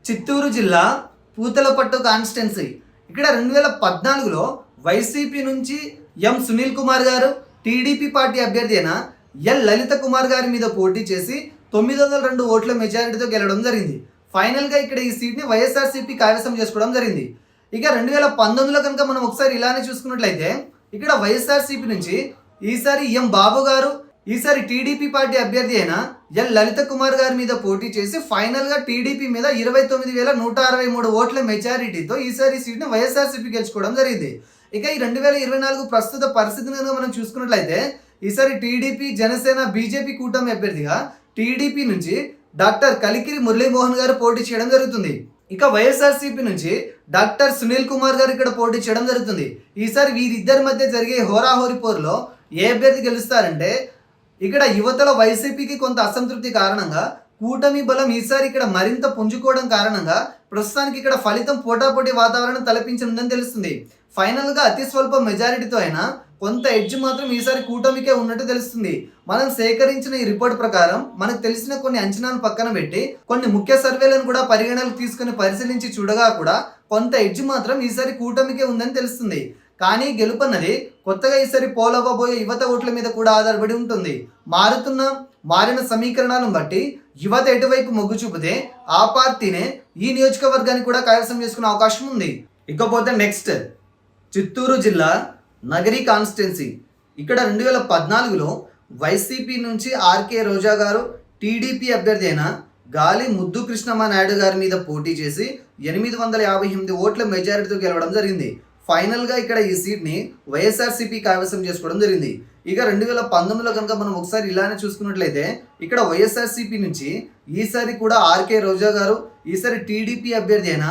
చిత్తూరు జిల్లా పూతలపట్టు కాన్స్టిట్యున్సీ. ఇక్కడ 2014లో వైసీపీ నుంచి ఎం సునీల్ కుమార్ గారు, టీడీపీ పార్టీ అభ్యర్థి అయిన ఎల్ లలిత కుమార్ గారి మీద పోటీ చేసి 902 ఓట్ల మెజారిటీతో గెలవడం జరిగింది. ఫైనల్గా ఇక్కడ ఈ సీట్ని వైఎస్ఆర్సీపీ కైవసం చేసుకోవడం జరిగింది. ఇక 2019లో కనుక మనం ఒకసారి ఇలానే చూసుకున్నట్లయితే ఇక్కడ వైఎస్ఆర్సీపీ నుంచి ఈసారి ఎం బాబు గారు, ఈసారి టీడీపీ పార్టీ అభ్యర్థి అయిన ఎల్ లలిత కుమార్ గారి మీద పోటీ చేసి ఫైనల్గా టీడీపీ మీద 29,163 ఓట్ల మెజారిటీతో ఈసారి సీట్ని వైఎస్ఆర్సీపీ గెలుచుకోవడం జరిగింది. ఇక ఈ 2024 ప్రస్తుత పరిస్థితిని మనం చూసుకున్నట్లయితే ఈసారి టీడీపీ, జనసేన, బీజేపీ కూటమి అభ్యర్థిగా టీడీపీ నుంచి డాక్టర్ కలికిరి మురళీమోహన్ గారు పోటీ చేయడం జరుగుతుంది. ఇక వైఎస్ఆర్సీపీ నుంచి డాక్టర్ సునీల్ కుమార్ గారు ఇక్కడ పోటీ చేయడం జరుగుతుంది. ఈసారి వీరిద్దరి మధ్య జరిగే హోరాహోరీ పోరులో ఏ అభ్యర్థి గెలుస్తారంటే ఇక్కడ యువతలో వైసీపీకి కొంత అసంతృప్తి కారణంగా కూటమి బలం ఈసారి ఇక్కడ మరింత పుంజుకోవడం కారణంగా ప్రస్తుతానికి ఇక్కడ ఫలితం పోటాపోటీ వాతావరణం తలపించనుందని తెలుస్తుంది. ఫైనల్గా అతి స్వల్ప మెజారిటీతో అయినా కొంత ఎడ్జ్ మాత్రం ఈసారి కూటమికే ఉన్నట్టు తెలుస్తుంది. మనం సేకరించిన ఈ రిపోర్ట్ ప్రకారం మనకు తెలిసిన కొన్ని అంచనాలను పక్కన పెట్టి కొన్ని ముఖ్య సర్వేలను కూడా పరిగణనకు తీసుకుని పరిశీలించి చూడగా కూడా కొంత ఎడ్జ్ మాత్రం ఈసారి కూటమికే ఉందని తెలుస్తుంది. కానీ గెలుపన్నది కొత్తగా ఈసారి పోలవ్వబోయే యువత ఓట్ల మీద కూడా ఆధారపడి ఉంటుంది. మారిన సమీకరణాలను బట్టి యువత ఎటువైపు మొగ్గు చూపితే ఆ పార్టీనే ఈ నియోజకవర్గాన్ని కూడా కైవసం చేసుకునే అవకాశం ఉంది. ఇకపోతే నెక్స్ట్ చిత్తూరు జిల్లా నగరి కాన్స్టిట్యున్సీ. ఇక్కడ 2014లో వైసీపీ నుంచి ఆర్కే రోజా గారు, టీడీపీ అభ్యర్థి అయిన గాలి ముద్దు కృష్ణమ్మ నాయుడు గారి మీద పోటీ చేసి 858 ఓట్ల మెజారిటీతో గెలవడం జరిగింది. ఫైనల్గా ఇక్కడ ఈ సీట్ని వైఎస్ఆర్సీపీ కైవసం చేసుకోవడం జరిగింది. ఇక 2019లో కనుక మనం ఒకసారి ఇలానే చూసుకున్నట్లయితే ఇక్కడ వైఎస్ఆర్సీపీ నుంచి ఈసారి కూడా ఆర్కే రోజా గారు, ఈసారి టీడీపీ అభ్యర్థి అయిన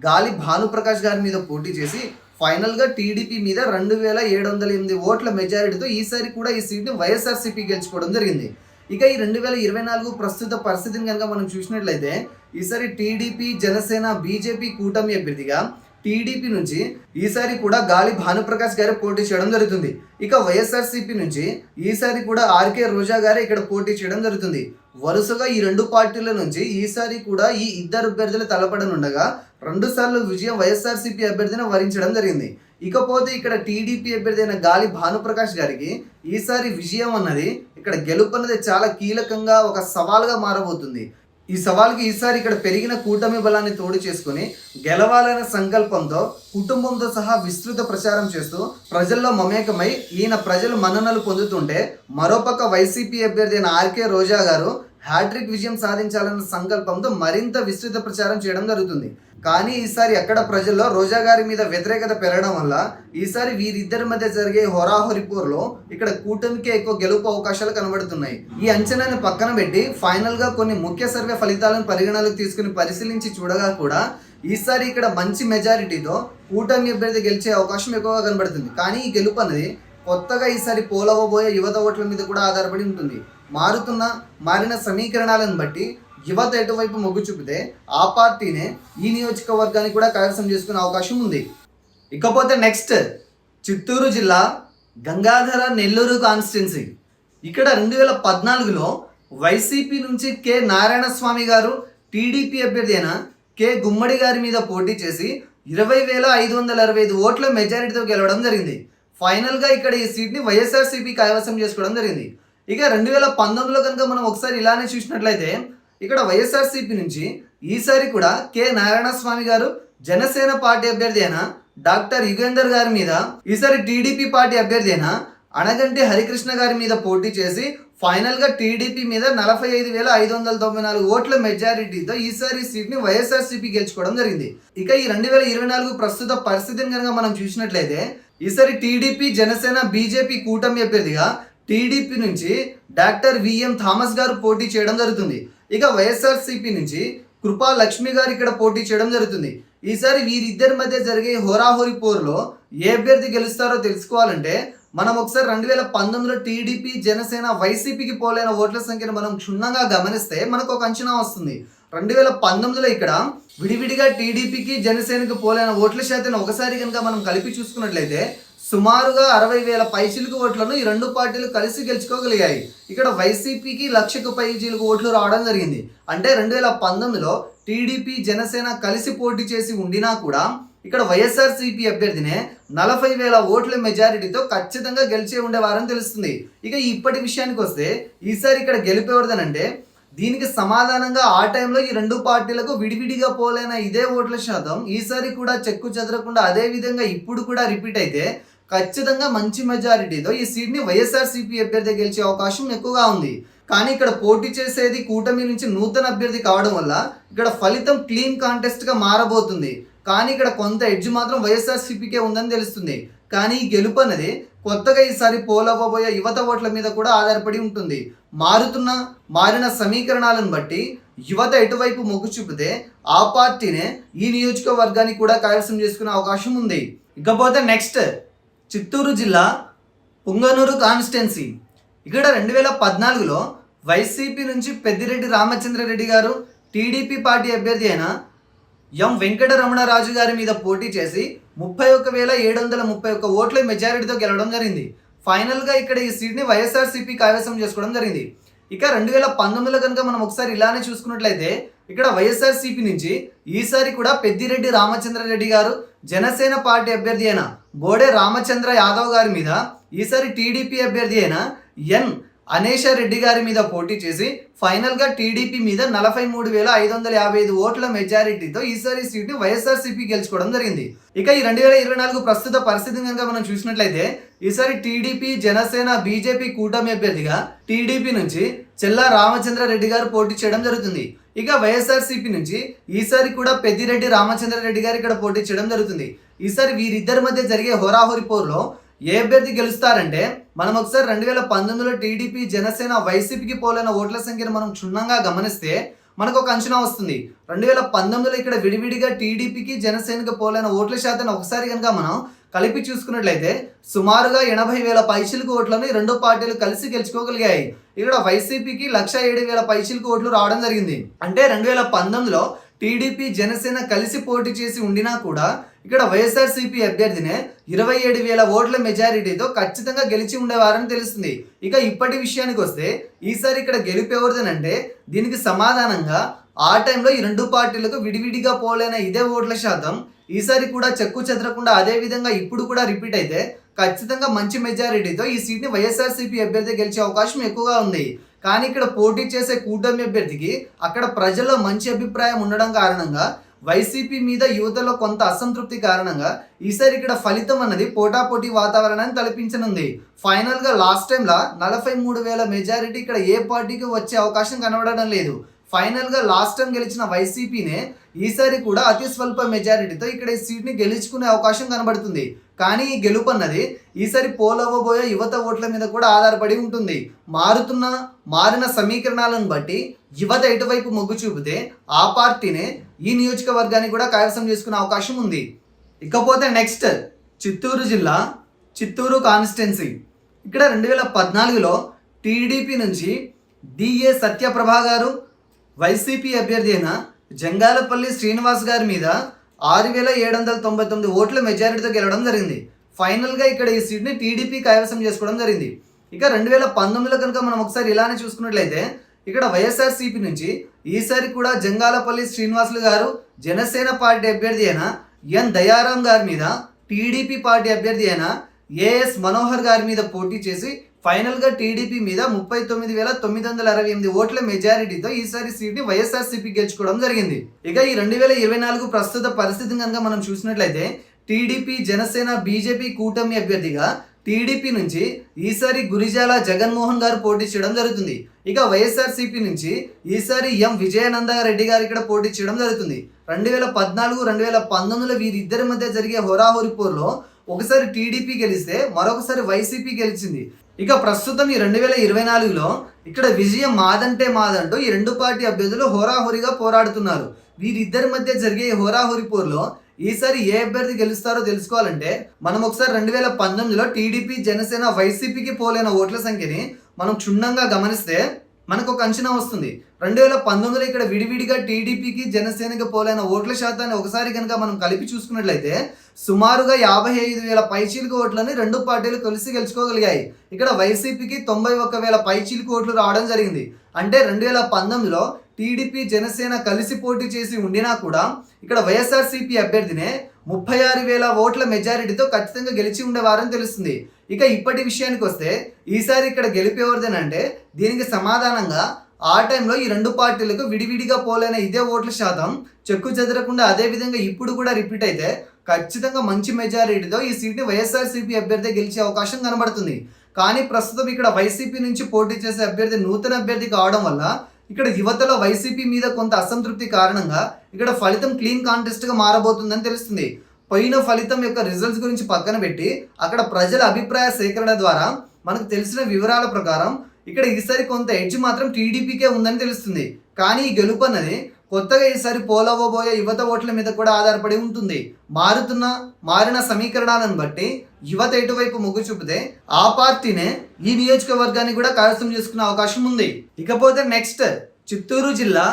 గాలి భానుప్రకాష్ గారి మీద పోటీ చేసి ఫైనల్గా టీడీపీ మీద 2,708 ఓట్ల మెజారిటీతో ఈసారి కూడా ఈ సీట్ని వైఎస్ఆర్సీపీ గెలుచుకోవడం జరిగింది. ఇక ఈ 2024 ప్రస్తుత పరిస్థితిని కనుక మనం చూసినట్లయితే ఈసారి టీడీపీ, జనసేన, బీజేపీ కూటమి అభ్యర్థిగా టీడీపీ నుంచి ఈసారి కూడా గాలి భానుప్రకాష్ గారు పోటీ చేయడం జరుగుతుంది. ఇక వైఎస్ఆర్సీపీ నుంచి ఈసారి కూడా ఆర్కే రోజా గారే ఇక్కడ పోటీ చేయడం జరుగుతుంది. వరుసగా ఈ రెండు పార్టీల నుంచి ఈసారి కూడా ఈ ఇద్దరు అభ్యర్థులు తలపడనుండగా 2 సార్లు విజయం వైఎస్ఆర్సీపీ అభ్యర్థిని వరించడం జరిగింది. ఇకపోతే ఇక్కడ టీడీపీ అభ్యర్థి అయిన గాలి భానుప్రకాష్ గారికి ఈసారి విజయం అన్నది, ఇక్కడ గెలుపు అన్నది చాలా కీలకంగా ఒక సవాల్గా మారబోతుంది. ఈ సవాల్కి ఈసారి ఇక్కడ పెరిగిన కూటమి బలాన్ని తోడు చేసుకుని గెలవాలనే సంకల్పంతో కుటుంబంతో సహా విస్తృత ప్రచారం చేస్తూ ప్రజల్లో మమేకమై ఈయన ప్రజలు మన్ననలు పొందుతుంటే మరోపక్క వైసీపీ అభ్యర్థి అయిన ఆర్కే రోజా గారు హ్యాట్రిక్ విజయం సాధించాలన్న సంకల్పంతో మరింత విస్తృత ప్రచారం చేయడం జరుగుతుంది. కానీ ఈసారి ఎక్కడ ప్రజల్లో రోజా గారి మీద వ్యతిరేకత పెరగడం వల్ల ఈసారి వీరిద్దరి మధ్య జరిగే హోరాహోరీ పోరులో ఇక్కడ కూటమికే ఎక్కువ గెలుపు అవకాశాలు కనబడుతున్నాయి. ఈ అంచనాన్ని పక్కన పెట్టి ఫైనల్గా కొన్ని ముఖ్య సర్వే ఫలితాలను పరిగణనలోకి తీసుకుని పరిశీలించి చూడగా కూడా ఈసారి ఇక్కడ మంచి మెజారిటీతో కూటమి అభ్యర్థి గెలిచే అవకాశం ఎక్కువగా కనబడుతుంది. కానీ ఈ గెలుపు అనేది కొత్తగా ఈసారి పోలవబోయే యువత ఓట్ల మీద కూడా ఆధారపడి ఉంటుంది. మారిన సమీకరణాలను బట్టి యువత ఎటువైపు మొగ్గు చూపితే ఆ పార్టీనే ఈ నియోజకవర్గాన్ని కూడా కైవసం చేసుకునే అవకాశం ఉంది. ఇకపోతే నెక్స్ట్ చిత్తూరు జిల్లా గంగాధర నెల్లూరు కాన్స్టిట్యున్సీ. ఇక్కడ 2014లో వైసీపీ నుంచి కె నారాయణ స్వామి గారు, టీడీపీ అభ్యర్థి అయిన కె గుమ్మడి గారి మీద పోటీ చేసి 20,565 ఓట్ల మెజారిటీతో గెలవడం జరిగింది. ఫైనల్గా ఇక్కడ ఈ సీట్ని వైఎస్ఆర్సీపీ కైవసం చేసుకోవడం జరిగింది. ఇక 2019లో కనుక మనం ఒకసారి ఇలానే చూసినట్లయితే ఇక్కడ వైఎస్ఆర్సీపీ నుంచి ఈసారి కూడా కె నారాయణ స్వామి గారు, జనసేన పార్టీ అభ్యర్థి అయిన డాక్టర్ యుగేందర్ గారి మీద, ఈసారి టీడీపీ పార్టీ అభ్యర్థి అయిన అనగంటి హరికృష్ణ గారి మీద పోటీ చేసి ఫైనల్గా టీడీపీ మీద 45,594 ఓట్ల మెజారిటీతో ఈసారి సీట్ని వైఎస్ఆర్సీపీ గెలుచుకోవడం జరిగింది. ఇక ఈ 2024 ప్రస్తుత పరిస్థితిని కనుక మనం చూసినట్లయితే ఈసారి టీడీపీ, జనసేన, బీజేపీ కూటమి అభ్యర్థిగా టీడీపీ నుంచి డాక్టర్ విఎం థామస్ గారు పోటీ చేయడం జరుగుతుంది. ఇక వైఎస్ఆర్సీపీ నుంచి కృపా లక్ష్మి గారు ఇక్కడ పోటీ చేయడం జరుగుతుంది. ఈసారి వీరిద్దరి మధ్య జరిగే హోరాహోరీ పోరులో ఏ అభ్యర్థి గెలుస్తారో తెలుసుకోవాలంటే మనం ఒకసారి 2019లో టీడీపీ, జనసేన, వైసీపీకి పోలైన ఓట్ల సంఖ్యను మనం క్షుణ్ణంగా గమనిస్తే మనకు ఒక అంచనా వస్తుంది. 2019లో ఇక్కడ విడివిడిగా టీడీపీకి, జనసేనకి పోలైన ఓట్ల శాతం ఒకసారి కనుక మనం కలిపి చూసుకున్నట్లయితే సుమారుగా 60,000 పైచిలుకు ఓట్లను ఈ రెండు పార్టీలు కలిసి గెలుచుకోగలిగాయి. ఇక్కడ వైసీపీకి 1,00,000 పైచిలుకు ఓట్లు రావడం జరిగింది. అంటే 2019లో టీడీపీ జనసేన కలిసి పోటీ చేసి ఉండినా కూడా ఇక్కడ వైఎస్ఆర్సీపీ అభ్యర్థినే 40,000 ఓట్ల మెజారిటీతో ఖచ్చితంగా గెలిచే ఉండేవారని తెలుస్తుంది. ఇక ఇప్పటి విషయానికి వస్తే ఈసారి ఇక్కడ గెలిపేవడదనంటే దీనికి సమాధానంగా ఆ టైంలో ఈ రెండు పార్టీలకు విడివిడిగా పోలేన ఇదే ఓట్ల శాతం ఈసారి కూడా చెక్కు చెదరకుండా అదే విధంగా ఇప్పుడు కూడా రిపీట్ అయితే ఖచ్చితంగా మంచి మెజారిటీతో ఈ సీట్ని వైఎస్ఆర్సీపీ అభ్యర్థి గెలిచే అవకాశం ఎక్కువగా ఉంది. కానీ ఇక్కడ పోటీ చేసేది కూటమి నుంచి నూతన అభ్యర్థి కావడం వల్ల ఇక్కడ ఫలితం క్లీన్ కాంటెస్ట్గా మారబోతుంది. కానీ ఇక్కడ కొంత ఎడ్జ్ మాత్రం వైఎస్ఆర్సీపీకే ఉందని తెలుస్తుంది. కానీ ఈ గెలుపు అనేది కొత్తగా ఈసారి పోలవ్వబోయే యువత ఓట్ల మీద కూడా ఆధారపడి ఉంటుంది. మారిన సమీకరణాలను బట్టి యువత ఎటువైపు మొగ్గు చూపితే ఆ పార్టీనే ఈ నియోజకవర్గాన్ని కూడా కైవసం చేసుకునే అవకాశం ఉంది. ఇకపోతే నెక్స్ట్ చిత్తూరు జిల్లా పుంగనూరు కాన్స్టిట్యున్సీ. ఇక్కడ 2014లో వైసీపీ నుంచి పెద్దిరెడ్డి రామచంద్రారెడ్డి గారు టీడీపీ పార్టీ అభ్యర్థి అయిన ఎం వెంకటరమణరాజు గారి మీద పోటీ చేసి 31,731 ఓట్ల మెజారిటీతో గెలవడం జరిగింది. ఫైనల్గా ఇక్కడ ఈ సీట్ని వైఎస్ఆర్సీపీ కైవసం చేసుకోవడం జరిగింది. ఇక 2019లో కనుక మనం ఒకసారి ఇలానే చూసుకున్నట్లయితే ఇక్కడ వైఎస్ఆర్సీపీ నుంచి ఈసారి కూడా పెద్దిరెడ్డి రామచంద్రారెడ్డి గారు జనసేన పార్టీ అభ్యర్థి అయిన బోడే రామచంద్ర యాదవ్ గారి మీద ఈసారి టీడీపీ అభ్యర్థి అయిన ఎన్ అనేషా రెడ్డి గారి మీద పోటీ చేసి ఫైనల్గా టీడీపీ మీద 43,555 ఓట్ల మెజారిటీతో ఈసారి సీట్ని వైఎస్ఆర్సీపీ గెలుచుకోవడం జరిగింది. ఇక ఈ 2024 ప్రస్తుత పరిస్థితిని కనుక మనం చూసినట్లయితే ఈసారి టీడీపీ జనసేన బీజేపీ కూటమి అభ్యర్థిగా టీడీపీ నుంచి చెల్లా రామచంద్రారెడ్డి గారు పోటీ చేయడం జరుగుతుంది. ఇక వైఎస్ఆర్సీపీ నుంచి ఈసారి కూడా పెద్దిరెడ్డి రామచంద్రారెడ్డి గారు ఇక్కడ పోటీ చేయడం జరుగుతుంది. ఈసారి వీరిద్దరి మధ్య జరిగే హోరాహోరీ పోరులో ఏ అభ్యర్థి గెలుస్తారంటే మనం ఒకసారి 2019లో టీడీపీ జనసేన వైసీపీకి పోలైన ఓట్ల సంఖ్యను మనం క్షుణ్ణంగా గమనిస్తే మనకు ఒక అంచనా వస్తుంది. 2019లో ఇక్కడ విడివిడిగా టీడీపీకి జనసేనకి పోలైన ఓట్ల శాతాన్ని ఒకసారి కనుక మనం కలిపి చూసుకున్నట్లయితే సుమారుగా 80,000 పైచిలుకు ఓట్లను ఈ రెండు పార్టీలు కలిసి గెలుచుకోగలిగాయి. ఇక్కడ వైసీపీకి 107,000 పైచిలుకు ఓట్లు రావడం జరిగింది. అంటే 2019లో టీడీపీ జనసేన కలిసి పోటీ చేసి ఉండినా కూడా ఇక్కడ వైఎస్ఆర్సీపీ అభ్యర్థినే 27,000 ఓట్ల మెజారిటీతో ఖచ్చితంగా గెలిచి ఉండేవారని తెలుస్తుంది. ఇక ఇప్పటి విషయానికి వస్తే ఈసారి ఇక్కడ గెలిపేవరదనంటే దీనికి సమాధానంగా ఆ టైంలో ఈ రెండు పార్టీలకు విడివిడిగా పోలేన ఇదే ఓట్ల శాతం ఈసారి కూడా చెక్కు చెదరకుండా అదే విధంగా ఇప్పుడు కూడా రిపీట్ అయితే ఖచ్చితంగా మంచి మెజారిటీతో ఈ సీట్ని వైఎస్ఆర్సీపీ అభ్యర్థి గెలిచే అవకాశం ఎక్కువగా ఉంది. కానీ ఇక్కడ పోటీ చేసే కూటమి అభ్యర్థికి అక్కడ ప్రజల్లో మంచి అభిప్రాయం ఉండడం కారణంగా వైసీపీ మీద యువతలో కొంత అసంతృప్తి కారణంగా ఈసారి ఇక్కడ ఫలితం అన్నది పోటాపోటీ వాతావరణాన్ని తలపించనుంది. ఫైనల్గా లాస్ట్ టైంలా 43,000 మెజారిటీ ఇక్కడ ఏ పార్టీకి వచ్చే అవకాశం కనబడడం లేదు. ఫైనల్గా లాస్ట్ టైం గెలిచిన వైసీపీనే ఈసారి కూడా అతి స్వల్ప మెజారిటీతో ఇక్కడ ఈ సీట్ని గెలుచుకునే అవకాశం కనబడుతుంది. కానీ ఈ గెలుపు అన్నది ఈసారి పోలవ్వబోయే యువత ఓట్ల మీద కూడా ఆధారపడి ఉంటుంది. మారిన సమీకరణాలను బట్టి యువత ఎటువైపు మొగ్గు చూపితే ఆ పార్టీనే ఈ నియోజకవర్గాన్ని కూడా కైవసం చేసుకునే అవకాశం ఉంది. ఇకపోతే నెక్స్ట్ చిత్తూరు జిల్లా చిత్తూరు కాన్స్టిట్యున్సీ. ఇక్కడ 2014లో టీడీపీ నుంచి డిఏ సత్యప్రభ గారు వైసీపీ అభ్యర్థి అయిన జంగాలపల్లి శ్రీనివాస్ గారి మీద 6,799 ఓట్ల మెజారిటీతో గెలవడం జరిగింది. ఫైనల్గా ఇక్కడ ఈ సీట్ని టీడీపీ కైవసం చేసుకోవడం జరిగింది. ఇక 2019లో కనుక మనం ఒకసారి ఇలానే చూసుకున్నట్లయితే ఇక్కడ వైఎస్ఆర్సీపీ నుంచి ఈసారి కూడా జంగాలపల్లి శ్రీనివాసులు గారు జనసేన పార్టీ అభ్యర్థి అయిన ఎన్ దయారాం గారి మీద టీడీపీ పార్టీ అభ్యర్థి అయిన ఏఎస్ మనోహర్ గారి మీద పోటీ చేసి ఫైనల్గా టీడీపీ మీద 39,928 ఓట్ల మెజారిటీతో ఈసారి సీట్ని వైఎస్ఆర్సీపీ గెలుచుకోవడం జరిగింది. ఇక ఈ 2024 ప్రస్తుత పరిస్థితిని కనుక మనం చూసినట్లయితే టీడీపీ జనసేన బీజేపీ కూటమి అభ్యర్థిగా టీడీపీ నుంచి ఈసారి గురిజాల జగన్మోహన్ గారు పోటీ చేయడం జరుగుతుంది. ఇక వైఎస్ఆర్సీపీ నుంచి ఈసారి ఎం విజయానంద రెడ్డి గారు ఇక్కడ పోటీ చేయడం జరుగుతుంది. 2014, 2019లో వీరిద్దరి మధ్య జరిగే హోరాహోరీ పోరులో ఒకసారి టీడీపీ గెలిస్తే మరొకసారి వైసీపీ గెలిచింది. ఇక ప్రస్తుతం ఈ 2024లో ఇక్కడ విజయం మాదంటే మాదంటూ ఈ రెండు పార్టీ అభ్యర్థులు హోరాహోరీగా పోరాడుతున్నారు. వీరిద్దరి మధ్య జరిగే హోరాహోరీ పోరులో ఈసారి ఏ అభ్యర్థి గెలుస్తారో తెలుసుకోవాలంటే మనం ఒకసారి 2019లో టీడీపీ జనసేన వైసీపీకి పోలైన ఓట్ల సంఖ్యని మనం క్షుణ్ణంగా గమనిస్తే మనకు ఒక అంచనా వస్తుంది. 2019లో ఇక్కడ విడివిడిగా టీడీపీకి జనసేనకి పోలైన ఓట్ల శాతాన్ని ఒకసారి కనుక మనం కలిపి చూసుకున్నట్లయితే సుమారుగా 55,000 పైచీలకు ఓట్లని రెండు పార్టీలు కలిసి గెలుచుకోగలిగాయి. ఇక్కడ వైసీపీకి 91,000 పైచీలకు ఓట్లు రావడం జరిగింది. అంటే 2019లో టీడీపీ జనసేన కలిసి పోటీ చేసి ఉండినా కూడా ఇక్కడ వైఎస్ఆర్సీపీ అభ్యర్థినే 36,000 ఓట్ల మెజారిటీతో ఖచ్చితంగా గెలిచి ఉండేవారని తెలుస్తుంది. ఇక ఇప్పటి విషయానికి వస్తే ఈసారి ఇక్కడ గెలిపేవరదేనంటే దీనికి సమాధానంగా ఆ టైంలో ఈ రెండు పార్టీలకు విడివిడిగా పోలైన ఇదే ఓట్ల శాతం చెక్కు చెదరకుండా అదే విధంగా ఇప్పుడు కూడా రిపీట్ అయితే ఖచ్చితంగా మంచి మెజారిటీతో ఈ సీట్ని వైఎస్ఆర్సీపీ అభ్యర్థి గెలిచే అవకాశం కనబడుతుంది. కానీ ప్రస్తుతం ఇక్కడ వైసీపీ నుంచి పోటీ చేసే అభ్యర్థి నూతన అభ్యర్థి కావడం వల్ల ఇక్కడ యువతలో వైసీపీ మీద కొంత అసంతృప్తి కారణంగా ఇక్కడ ఫలితం క్లీన్ కాంటెస్ట్గా మారబోతుందని తెలుస్తుంది. పోయిన ఫలితం యొక్క రిజల్ట్స్ గురించి పక్కన పెట్టి అక్కడ ప్రజల అభిప్రాయ సేకరణ ద్వారా మనకు తెలిసిన వివరాల ప్రకారం ఇక్కడ ఈసారి కొంత ఎడ్జ్ మాత్రం టీడీపీకే ఉందని తెలుస్తుంది. కానీ ఈ గెలుపు అన్నది కొత్తగా ఈసారి పోలవబోయే యువత ఓట్ల మీద కూడా ఆధారపడి ఉంటుంది. మారిన సమీకరణాలను బట్టి యువత ఎటువైపు మొగ్గు చూపితే ఆ పార్టీనే ఈ నియోజకవర్గాన్ని కూడా కైవసం చేసుకునే అవకాశం ఉంది. ఇకపోతే నెక్స్ట్ చిత్తూరు జిల్లా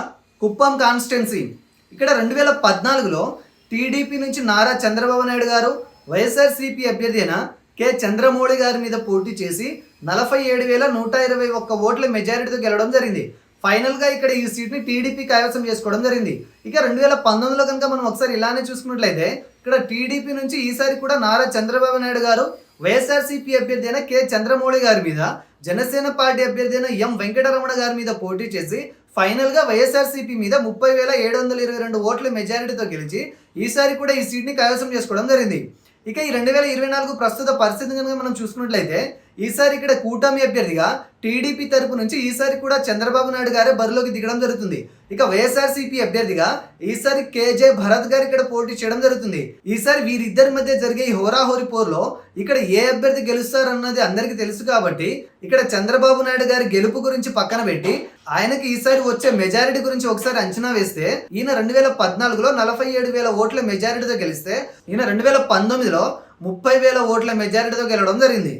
కుప్పం కాన్స్టిట్యున్సీ. ఇక్కడ 2014లో టీడీపీ నుంచి నారా చంద్రబాబు నాయుడు గారు వైఎస్ఆర్సీపీ అభ్యర్థి అయిన కె చంద్రమౌళి గారి మీద పోటీ చేసి 47,121 ఓట్ల మెజారిటీతో గెలవడం జరిగింది. ఫైనల్గా ఇక్కడ ఈ సీట్ని టీడీపీ కైవసం చేసుకోవడం జరిగింది. ఇక 2019లో కనుక మనం ఒకసారి ఇలానే చూసుకున్నట్లయితే ఇక్కడ టీడీపీ నుంచి ఈసారి కూడా నారా చంద్రబాబు నాయుడు గారు వైఎస్ఆర్సీపీ అభ్యర్థి అయిన కె చంద్రమౌళి గారి మీద జనసేన పార్టీ అభ్యర్థి అయిన ఎం వెంకటరమణ గారి మీద పోటీ చేసి ఫైనల్గా వైఎస్ఆర్సీపీ మీద 30,722 ఓట్ల మెజారిటీతో గెలిచి ఈసారి కూడా ఈ సీట్ని కైవసం చేసుకోవడం జరిగింది. ఇక ఈ 2024 ప్రస్తుత పరిస్థితి కనుక మనం చూసుకున్నట్లయితే ఈసారి ఇక్కడ కూటమి అభ్యర్థిగా టీడీపీ తరపు నుంచి ఈసారి కూడా చంద్రబాబు నాయుడు గారే బరిలోకి దిగడం జరుగుతుంది. ఇక వైఎస్ఆర్సీపీ అభ్యర్థిగా ఈసారి కేజే భరత్ గారు ఇక్కడ పోటీ చేయడం జరుగుతుంది. ఈసారి వీరిద్దరి మధ్య జరిగే ఈ హోరాహోరీ పోరులో ఇక్కడ ఏ అభ్యర్థి గెలుస్తారన్నది అందరికీ తెలుసు కాబట్టి ఇక్కడ చంద్రబాబు నాయుడు గారి గెలుపు గురించి పక్కన పెట్టి ఆయనకి ఈసారి వచ్చే మెజారిటీ గురించి ఒకసారి అంచనా వేస్తే ఈయన 2014లో 47,000 ఓట్ల మెజారిటీతో గెలిస్తే ఈయన 2019లో 30,000 ఓట్ల మెజారిటీతో గెలవడం జరిగింది.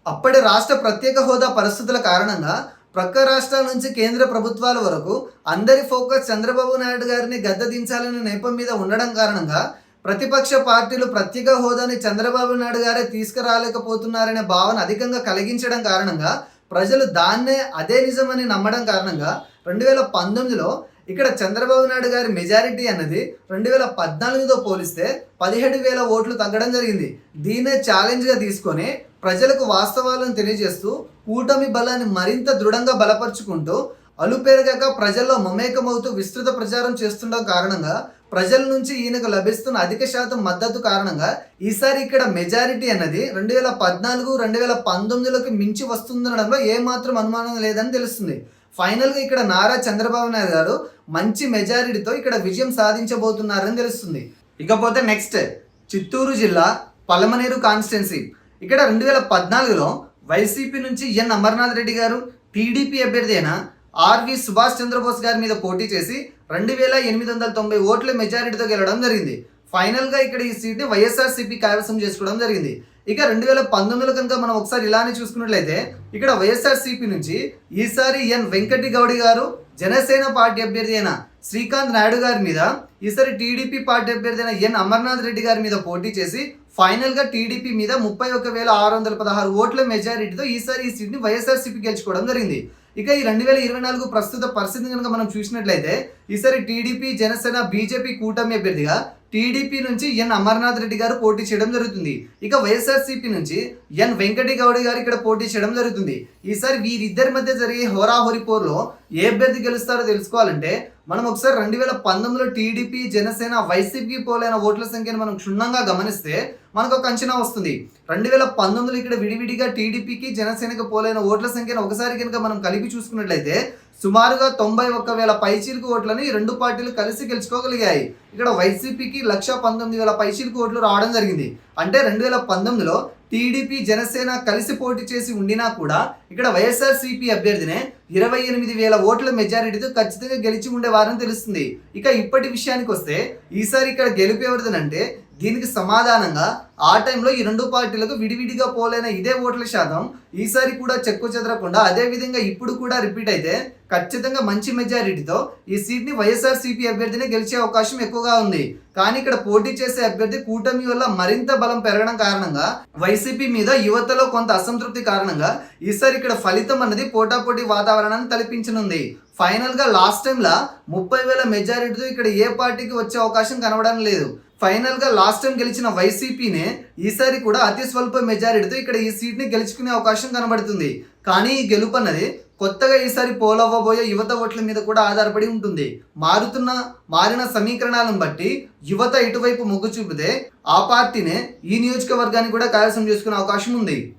అప్పటి రాష్ట్ర ప్రత్యేక హోదా పరిస్థితుల కారణంగా ప్రక్క రాష్ట్రాల నుంచి కేంద్ర ప్రభుత్వాల వరకు అందరి ఫోకస్ చంద్రబాబు నాయుడు గారిని గద్దెదించాలనే నేపం మీద ఉండడం కారణంగా ప్రతిపక్ష పార్టీలు ప్రత్యేక హోదాని చంద్రబాబు నాయుడు గారే తీసుకురాలేకపోతున్నారనే భావన అధికంగా కలిగించడం కారణంగా ప్రజలు దాన్నే అదే నిజమని నమ్మడం కారణంగా 2019లో ఇక్కడ చంద్రబాబు నాయుడు గారి మెజారిటీ అన్నది 2014తో పోలిస్తే 17,000 ఓట్లు తగ్గడం జరిగింది. దీన్నే ఛాలెంజ్గా తీసుకొని ప్రజలకు వాస్తవాలను తెలియజేస్తూ కూటమి బలాన్ని మరింత దృఢంగా బలపరుచుకుంటూ అలుపెరగక ప్రజల్లో మమేకమవుతూ విస్తృత ప్రచారం చేస్తుండడం కారణంగా ప్రజల నుంచి ఈయనకు లభిస్తున్న అధిక శాతం మద్దతు కారణంగా ఈసారి ఇక్కడ మెజారిటీ అన్నది 2014, 2019లోకి మించి వస్తుందనడంలో ఏమాత్రం అనుమానం లేదని తెలుస్తుంది. ఫైనల్గా ఇక్కడ నారా చంద్రబాబు నాయుడు గారు మంచి మెజారిటీతో ఇక్కడ విజయం సాధించబోతున్నారని తెలుస్తుంది. ఇకపోతే నెక్స్ట్ చిత్తూరు జిల్లా పలమనేరు కాన్స్టిట్యున్సీ. ఇక్కడ 2014లో వైసీపీ నుంచి ఎన్ అమర్నాథ్ రెడ్డి గారు టీడీపీ అభ్యర్థి అయిన ఆర్వి సుభాష్ చంద్రబోస్ గారి మీద పోటీ చేసి 2,890 ఓట్ల మెజారిటీతో గెలవడం జరిగింది. ఫైనల్గా ఇక్కడ ఈ సీట్ని వైఎస్ఆర్సీపీ కైవసం చేసుకోవడం జరిగింది. ఇక 2019లో కనుక మనం ఒకసారి ఇలానే చూసుకున్నట్లయితే ఇక్కడ వైఎస్ఆర్సీపీ నుంచి ఈసారి ఎన్ వెంకటి గౌడి గారు జనసేన పార్టీ అభ్యర్థి అయిన శ్రీకాంత్ నాయుడు గారి మీద ఈసారి టీడీపీ పార్టీ అభ్యర్థి అయిన ఎన్ అమర్నాథ్ రెడ్డి గారి మీద పోటీ చేసి ఫైనల్గా టీడీపీ మీద 31,616 ఓట్ల మెజారిటీతో ఈసారి ఈ సీట్ని వైఎస్ఆర్సీపీ గెలుచుకోవడం జరిగింది. ఇక ఈ 2024 ప్రస్తుత పరిస్థితి కనుక మనం చూసినట్లయితే ఈసారి టీడీపీ జనసేన బీజేపీ కూటమి అభ్యర్థిగా టీడీపీ నుంచి ఎన్ అమర్నాథ్ రెడ్డి గారు పోటీ చేయడం జరుగుతుంది. ఇక వైఎస్ఆర్సీపీ నుంచి ఎన్ వెంకటి గౌడి గారు ఇక్కడ పోటీ చేయడం జరుగుతుంది. ఈసారి వీరిద్దరి మధ్య జరిగే హోరాహోరీ పోరులో ఏ అభ్యర్థి గెలుస్తారో తెలుసుకోవాలంటే మనం ఒకసారి 2019లో టీడీపీ జనసేన వైసీపీ పోలైన ఓట్ల సంఖ్యను మనం క్షుణ్ణంగా గమనిస్తే మనకు ఒక అంచనా వస్తుంది. 2019లో ఇక్కడ విడివిడిగా టీడీపీకి జనసేనకు పోలైన ఓట్ల సంఖ్యను ఒకసారి కనుక మనం కలిపి చూసుకున్నట్లయితే సుమారుగా 91,000 పైచీలకు ఓట్లని రెండు పార్టీలు కలిసి గెలుచుకోగలిగాయి. ఇక్కడ వైసీపీకి 119,000 పైచీలకు ఓట్లు రావడం జరిగింది. అంటే 2019లో టీడీపీ జనసేన కలిసి పోటీ చేసి ఉండినా కూడా ఇక్కడ వైఎస్ఆర్సీపీ అభ్యర్థినే 28,000 ఓట్ల మెజారిటీతో ఖచ్చితంగా గెలిచి ఉండేవారని తెలుస్తుంది. ఇక ఇప్పటి విషయానికి వస్తే ఈసారి ఇక్కడ గెలుపు ఎవరిదనంటే దీనికి సమాధానంగా ఆ టైంలో ఈ రెండు పార్టీలకు విడివిడిగా పోలైన ఇదే ఓట్ల శాతం ఈసారి కూడా చెక్కు చెదరకుండా అదే విధంగా ఇప్పుడు కూడా రిపీట్ అయితే ఖచ్చితంగా మంచి మెజారిటీతో ఈ సీట్ని వైఎస్ఆర్సీపీ అభ్యర్థినే గెలిచే అవకాశం ఎక్కువగా ఉంది. కానీ ఇక్కడ పోటీ చేసే అభ్యర్థి కూటమి వల్ల మరింత బలం పెరగడం కారణంగా వైసీపీ మీద యువతలో కొంత అసంతృప్తి కారణంగా ఈసారి ఇక్కడ ఫలితం అన్నది పోటాపోటీ వాతావరణాన్ని తలపించనుంది. ఫైనల్ గా లాస్ట్ టైం లా 30,000 మెజారిటీతో ఇక్కడ ఏ పార్టీకి వచ్చే అవకాశం కనబడడం లేదు. ఫైనల్ గా లాస్ట్ టైం గెలిచిన వైసీపీనే ఈసారి కూడా అతి స్వల్ప మెజారిటీతో ఇక్కడ ఈ సీట్ ని గెలుచుకునే అవకాశం కనబడుతుంది. కానీ ఈ గెలుపు అన్నది కొత్తగా ఈసారి పోలవ్వబోయే యువత ఓట్ల మీద కూడా ఆధారపడి ఉంటుంది. మారిన సమీకరణాలను బట్టి యువత ఇటువైపు మొగ్గు చూపితే ఆ పార్టీనే ఈ నియోజకవర్గాన్ని కూడా కైవసం చేసుకునే అవకాశం ఉంది.